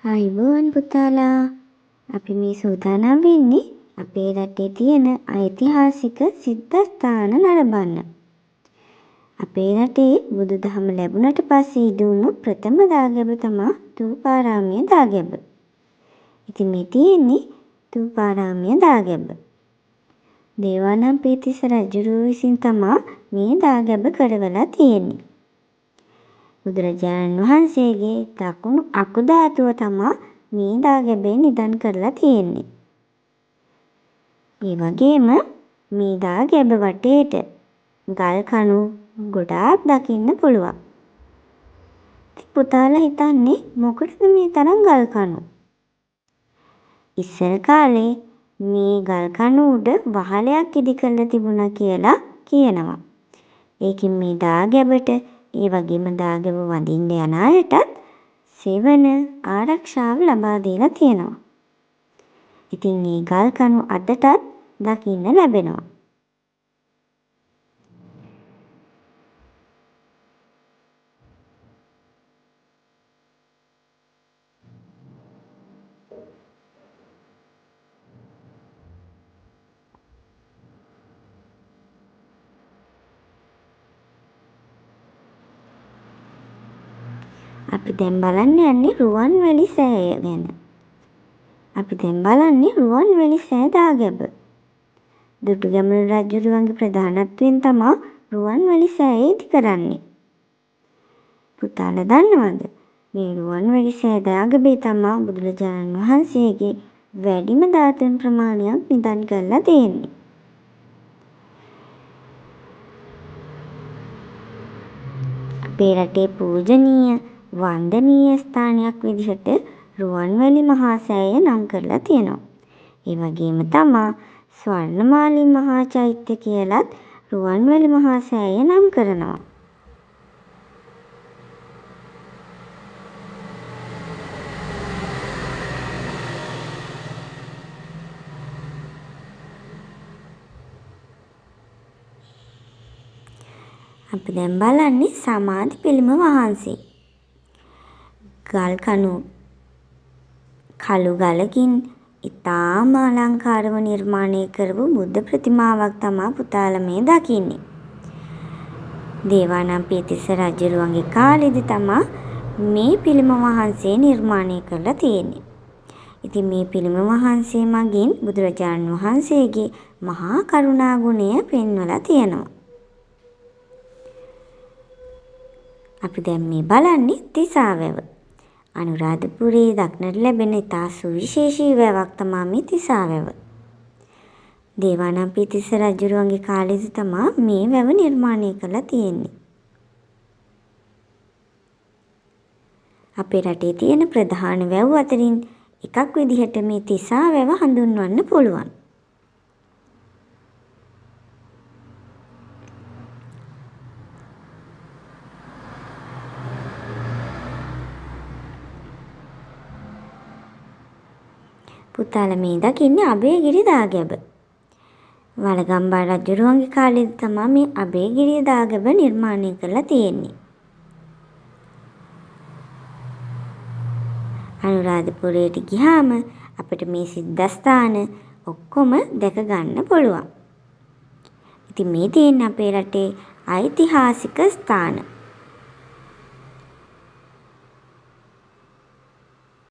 ආයුබෝවන් පුතාලා. අපි මේ සූදානම් වෙන්නේ අපේ රටේ තියෙන ඓතිහාසික සිද්ධස්ථාන නරඹන්න. අපේ රටේ බුදුදහම ලැබුණට පස්සේ ඉදිවුණු ප්‍රථම දාගැබ තමයි ථූපාරාමීය දාගැබ. ඉතින් මේ තියෙන්නේ ථූපාරාමීය දාගැබ. දේවානම්පියතිස්ස රජුරුව විසින් තමයි මේ දාගැබ කරවලා තියෙන්නේ. බුදුරජාණන් වහන්සේගේ දකුණු අකුධාතුව තමයි මේ දාගැබේ නිධන් කරලා තියෙන්නේ. ඒ වගේම මේ දාගැබ වටේට ගල් කණු ගොඩාක් දකින්න පුළුවන්. පුතාලා හිතන්නේ මොකටද මේ තරම් ගල් කණු? ඉස්සර කාලේ මේ ගල් කණු උඩ වහලයක් ඉදි කරලා තිබුණා කියලා කියනවා. ඒකින් මේ දාගැබට ඒ වගේම දාගැබ වඳින්න යන අයටත් සෙවන ආරක්ෂාව ලබා දීලා තියෙනවා. ඉතින් මේ ගල් කණු අදටත් දකින්න ලැබෙනවා. අපි දැන් බලන්න යන්නේ රුවන්වැලි සෑය ගැන. අපි දැන් බලන්නේ රුවන්වැලි සෑ දාගැබ. දුටුගැමුණු රජුරුවන්ගේ ප්‍රධානත්වයෙන් තමයි රුවන්වැලි සෑය ඉදි කරන්නේ. පුතාලා දන්නවද? මේ රුවන්වැලි සෑ දාගැබේ තමයි බුදුරජාණන් වහන්සේගේ වැඩිම ධාතුන් ප්‍රමාණයක් නිධන් කරලා තියෙන්නේ. අපේ රටේ පූජනීය වන්දනීය ස්ථානයක් විදිහට රුවන්වැලි මහා සෑය නම් කරලා තියෙනවා. ඒ වගේම තමයි ස්වර්ණමාලි මහා චෛත්‍ය කියලත් රුවන්වැලි මහා සෑය නම් කරනවා. අපි දැන් බලන්නේ සමාධි පිළිම වහන්සේ. ගල් කණු කළු ගලකින් ඉතාම අලංකාරව නිර්මාණය කරපු බුද්ධ ප්‍රතිමාවක් තමයි පුතාලා මේ දකින්නේ. දේවානම්පියතිස්ස රජුරුවන්ගේ කාලෙදි තමයි මේ පිළිම වහන්සේ නිර්මාණය කරලා තියෙන්නේ. ඉතින් මේ පිළිම වහන්සේ මගින් බුදුරජාණන් වහන්සේගේ මහා කරුණා ගුණය පෙන්වලා තියෙනවා. අපි දැන් මේ බලන්නේ තිසාවැව. අනුරාධපුරයේ දක්නට ලැබෙන ඉතා සුවිශේෂී වැවක් තමයි මේ තිසාවැව. දේවානම්පියතිස්ස රජුරුවන්ගේ කාලෙදි තමයි මේ වැව නිර්මාණය කරලා තියෙන්නේ. අපේ රටේ තියෙන ප්‍රධාන වැව් අතරින් එකක් විදිහට මේ තිසාවැව හඳුන්වන්න පුළුවන්. පුතාලා මේ දකින්නේ අභයගිරි දාගැබ. වළගම්බා රජුරුවන්ගේ කාලෙදි තමයි මේ අභයගිරි දාගැබ නිර්මාණය කරලා තියෙන්නේ. අනුරාධපුරයට ගියාම අපිට මේ සිද්ධස්ථාන ඔක්කොම දැක ගන්න පුළුවන්. ඉතින් මේ තියෙන්නේ අපේ රටේ ඓතිහාසික ස්ථාන.